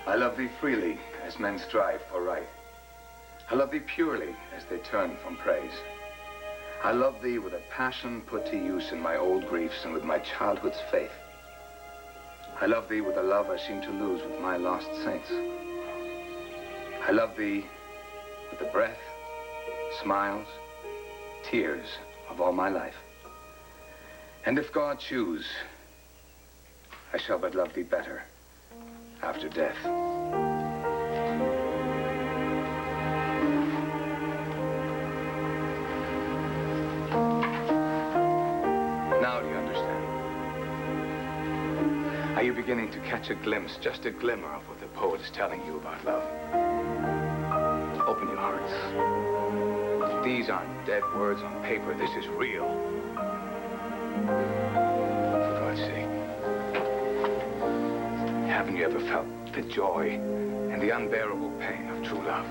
I love thee freely, as men strive for right. I love thee purely, as they turn from praise. I love thee with a passion put to use in my old griefs and with my childhood's faith. I love thee with a love I seem to lose with my lost saints. I love thee with the breath, smiles, tears of all my life. And if God choose, I shall but love thee better after death. Now do you understand? Are you beginning to catch a glimpse, just a glimmer of what the poet is telling you about love? Open your hearts. These aren't dead words on paper. This is real. For God's sake. Haven't you ever felt the joy and the unbearable pain of true love?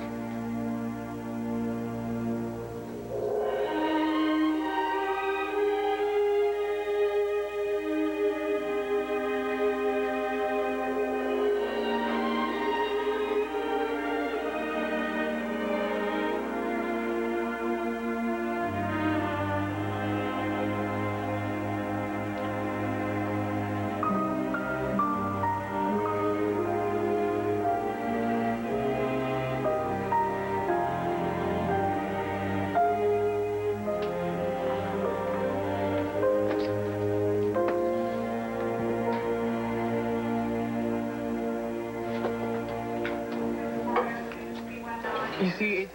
You see,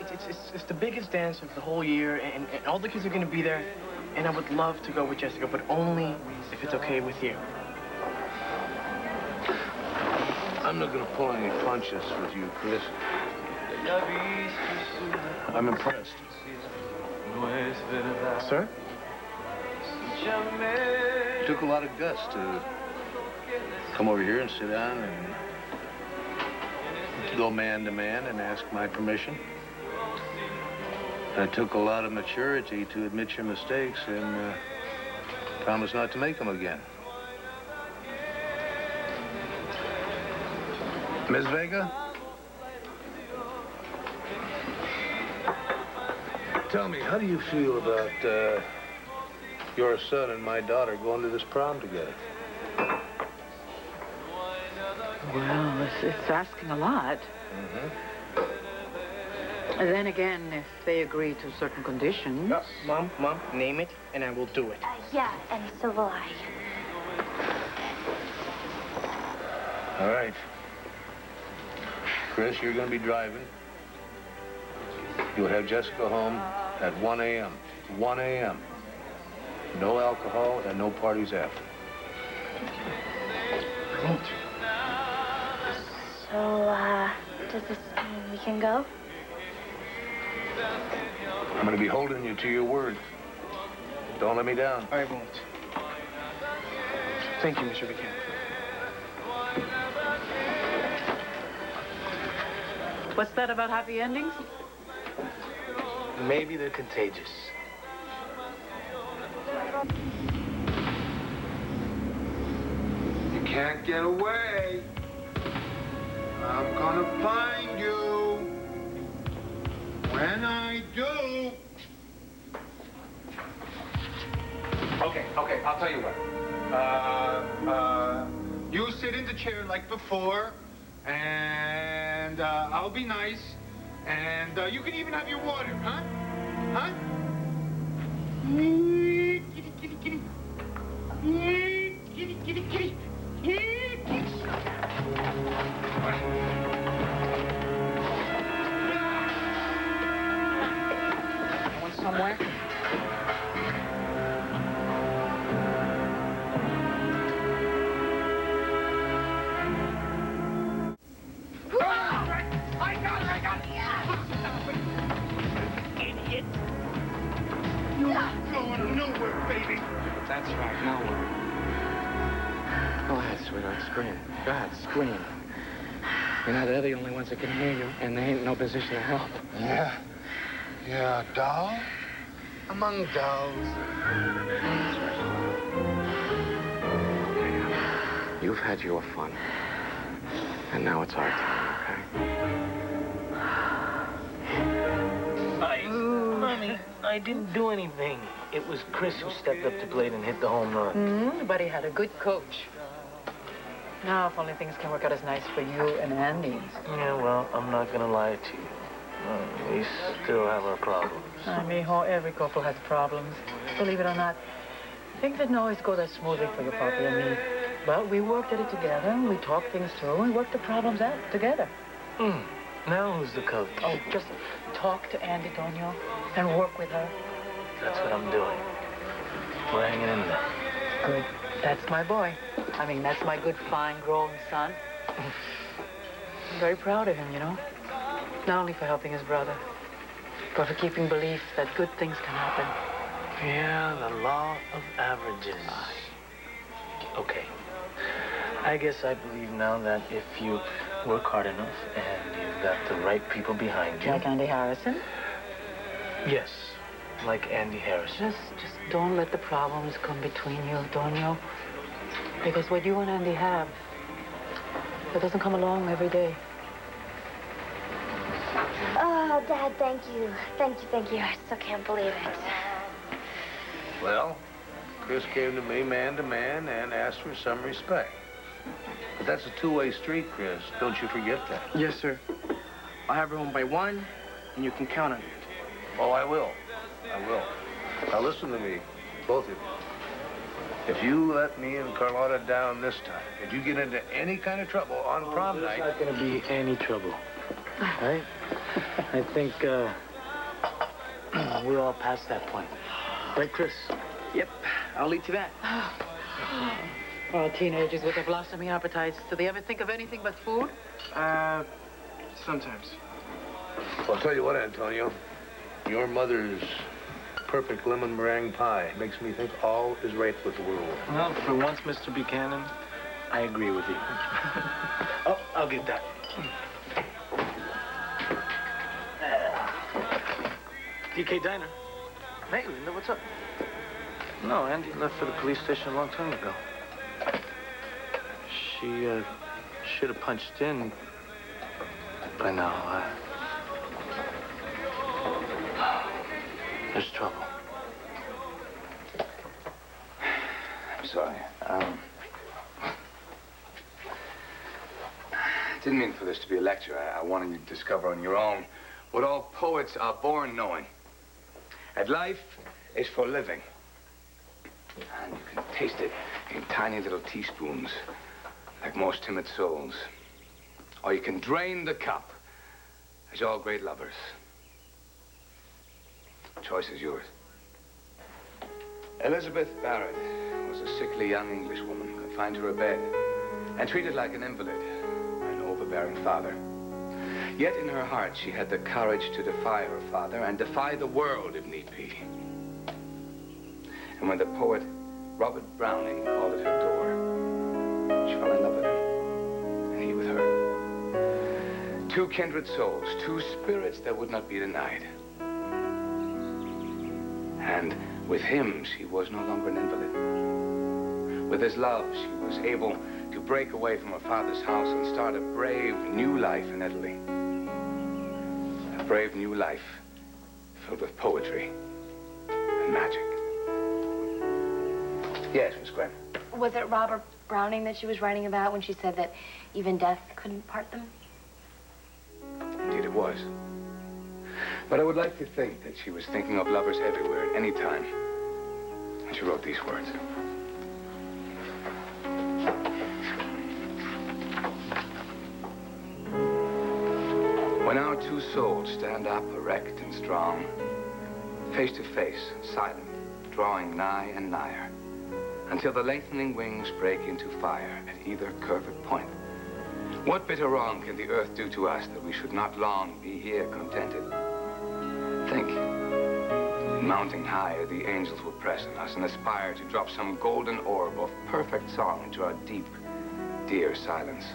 it's the biggest dance of the whole year, and all the kids are going to be there, and I would love to go with Jessica, but only if it's okay with you. I'm not going to pull any punches with you, Chris. I'm impressed. Sir? It took a lot of guts to come over here and sit down and go man to man and ask my permission. It took a lot of maturity to admit your mistakes and promise not to make them again. Miss Vega? Tell me, how do you feel about your son and my daughter going to this prom together? Well, it's asking a lot. Mm-hmm. Then again, if they agree to certain conditions. Mom, name it, and I will do it. Yeah, and so will I. All right. Chris, you're going to be driving. You'll have Jessica home at 1 a.m. 1 a.m. No alcohol and no parties after. I won't. So, does this mean we can go? I'm going to be holding you to your word. Don't let me down. I won't. Thank you, Mr. Buchanan. What's that about happy endings? Maybe they're contagious. You can't get away. I'm gonna find you. When I do. Okay, I'll tell you what. You sit in the chair like before, and I'll be nice, and you can even have your water, huh? Huh? Kitty, kitty, kitty. Kitty, kitty, kitty. Going somewhere? I got it! Idiot! You're going nowhere, baby! That's right, nowhere. Go ahead, sweetheart, scream. Go ahead, scream. You know, they're the only ones that can hear you, and they ain't in no position to help. Yeah, doll? Among dolls. You've had your fun. And now it's our time, okay? Mommy, I didn't do anything. It was Chris who stepped up to the plate and hit the home run. But he had a good coach. Now, if only things can work out as nice for you and Andy. Yeah, well, I'm not gonna lie to you. We still have our problems. Mijo, every couple has problems. Believe it or not, things didn't always go that smoothly for your papi and me. But we worked at it together, we talked things through, and worked the problems out together. Now who's the coach? Oh, just talk to Andy, Tonio, and work with her. That's what I'm doing. We're hanging in there. Good. That's my boy. I mean, that's my good, fine, grown son. I'm very proud of him, you know. Not only for helping his brother, but for keeping belief that good things can happen. Yeah, the law of averages. Okay. I guess I believe now that if you work hard enough and you've got the right people behind you... Like Andy Harrison? Yes, like Andy Harrison. Just don't let the problems come between you, Tonio. Because what you and Andy have, it doesn't come along every day. Oh, Dad, thank you. Thank you. I still can't believe it. Well, Chris came to me man to man and asked for some respect. But that's a two-way street, Chris. Don't you forget that. Yes, sir. I'll have her home by 1, and you can count on it. Oh, I will. Now listen to me, both of you. If you let me and Carlotta down this time, if you get into any kind of trouble on prom night... There's not going to be any trouble. Right? I think, we're all past that point. Right, Chris? Yep, I'll lead to that. Oh, teenagers with their blossoming appetites. Do they ever think of anything but food? Sometimes. I'll tell you what, Antonio. Your mother's perfect lemon meringue pie makes me think all is right with the world. Well, for once, Mr. Buchanan, I agree with you. Oh, I'll get that. DK Diner. Hey, Linda, what's up? No, Andy left for the police station a long time ago. She, should have punched in by now. There's trouble. I'm sorry. I didn't mean for this to be a lecture. I wanted you to discover on your own what all poets are born knowing. That life is for living. And you can taste it in tiny little teaspoons, like most timid souls. Or you can drain the cup, as all great lovers. The choice is yours. Elizabeth Barrett was a sickly young Englishwoman, confined to her bed, and treated like an invalid by an overbearing father. Yet in her heart, she had the courage to defy her father and defy the world if need be. And when the poet Robert Browning called at her door, she fell in love with him, and he with her. Two kindred souls, two spirits that would not be denied. And with him, she was no longer an invalid. With his love, she was able to break away from her father's house and start a brave new life in Italy. A brave new life filled with poetry and magic. Yes, Miss Cramer. Was it Robert Browning that she was writing about when she said that even death couldn't part them? Indeed it was. But I would like to think that she was thinking of lovers everywhere at any time when she wrote these words. When our two souls stand up erect and strong, face to face, silent, drawing nigh and nigher, until the lengthening wings break into fire at either curved point. What bitter wrong can the earth do to us that we should not long be here contented? Think. In mounting higher, the angels will press on us and aspire to drop some golden orb of perfect song into our deep, dear silence.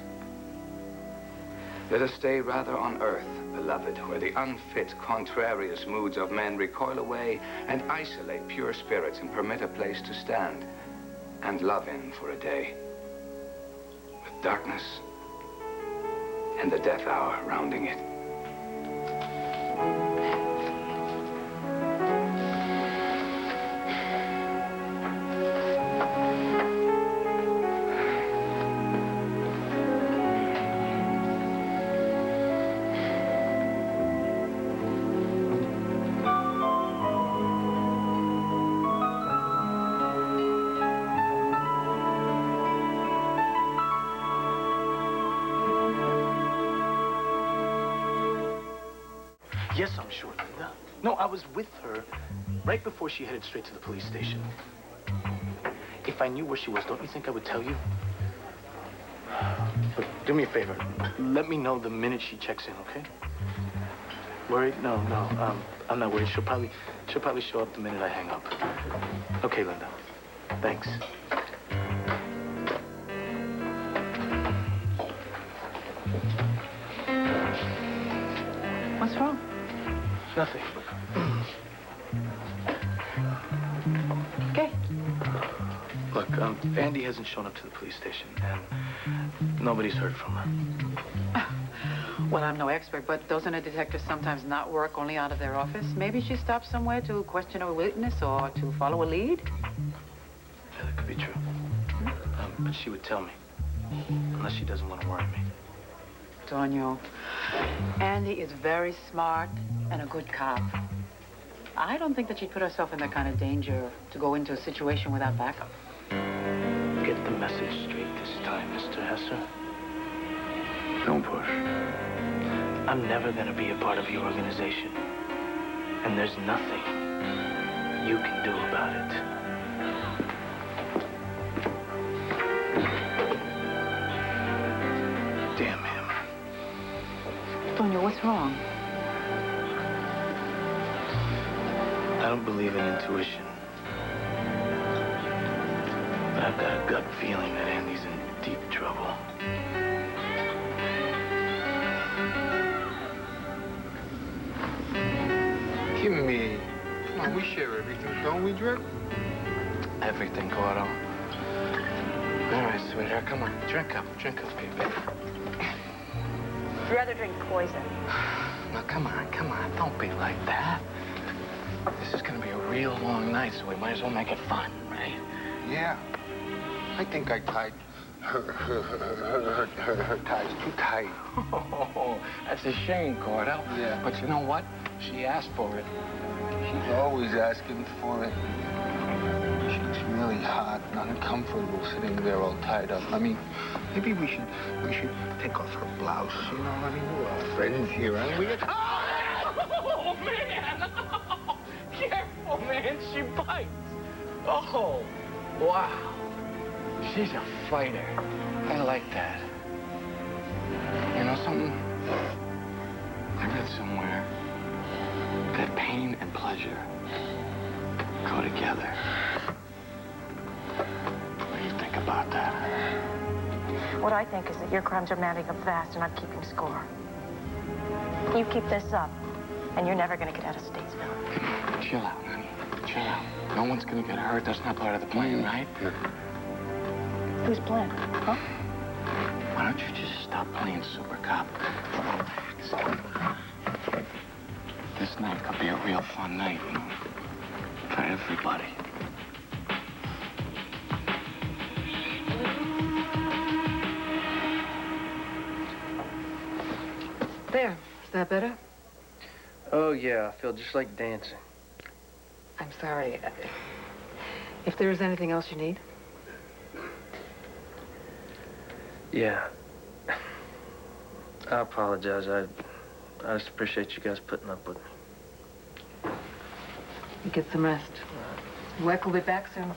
Let us stay rather on earth, beloved, where the unfit, contrarious moods of men recoil away and isolate pure spirits and permit a place to stand and love in for a day. With darkness and the death hour rounding it. Yes, I'm sure, Linda. No, I was with her right before she headed straight to the police station. If I knew where she was, don't you think I would tell you? But do me a favor. Let me know the minute she checks in, okay? Worried? No. I'm not worried. She'll probably show up the minute I hang up. Okay, Linda. Thanks. What's wrong? Nothing. Okay. Look, Andy hasn't shown up to the police station, and nobody's heard from her. Well, I'm no expert, but doesn't a detective sometimes not work only out of their office? Maybe she stopped somewhere to question a witness or to follow a lead? Yeah, that could be true. But she would tell me, unless she doesn't want to worry me. Tonio, Andy is very smart and a good cop. I don't think that she'd put herself in that kind of danger to go into a situation without backup. Get the message straight this time, Mr. Hesser. Don't push. I'm never going to be a part of your organization. And there's nothing you can do about it. Damn him. Tonio, what's wrong? I don't believe in intuition. But I've got a gut feeling that Andy's in deep trouble. Give me. Come on, we share everything, don't we, Drip? Everything, Gordo. All right, sweetheart, come on. Drink up, baby. I'd rather drink poison. Now, come on. Don't be like that. This is gonna be a real long night, so we might as well make it fun, right? Yeah. I think I tied her ties too tight. Oh, that's a shame, Gordo. Yeah. But you know what? She asked for it. She's always asking for it. She's really hot and uncomfortable sitting there all tied up. I mean, maybe we should take off her blouse, you know? I mean, we're all friends here, aren't we? Oh, man! Careful, man. She bites. Oh, wow. She's a fighter. I like that. You know something? I read somewhere that pain and pleasure go together. What do you think about that? What I think is that your crimes are mounting up fast and I'm keeping score. You keep this up, and you're never going to get out of Statesville. Chill out, honey. Chill out. No one's gonna get hurt. That's not part of the plan, right? Whose plan? Huh? Why don't you just stop playing super cop? Relax. This night could be a real fun night, you know, for everybody. There. Is that better? Oh, yeah, I feel just like dancing. I'm sorry. If there is anything else you need. Yeah. I apologize. I just appreciate you guys putting up with me. You get some rest. Weck will be back soon.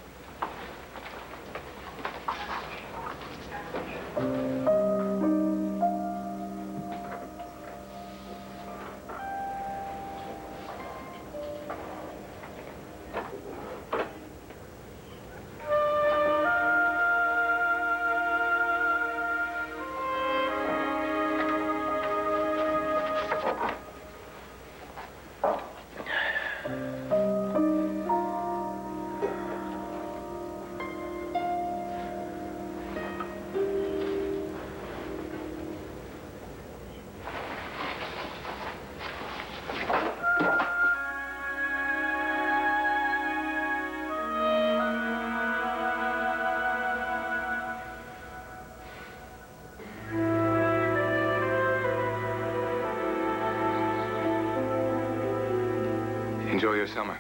Enjoy your summer.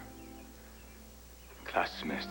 Class dismissed.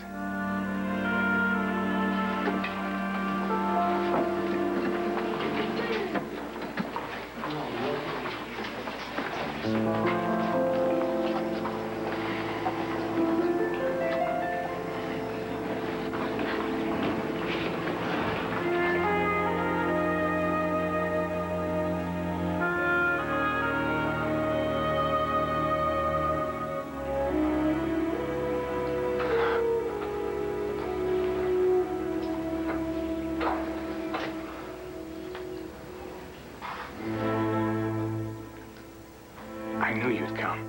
I knew you'd come.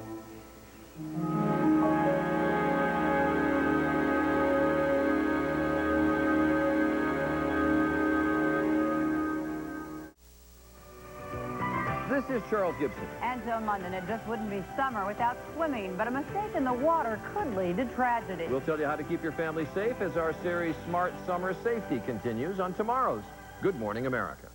This is Charles Gibson. And Joan London. It just wouldn't be summer without swimming, but a mistake in the water could lead to tragedy. We'll tell you how to keep your family safe as our series Smart Summer Safety continues on tomorrow's Good Morning America.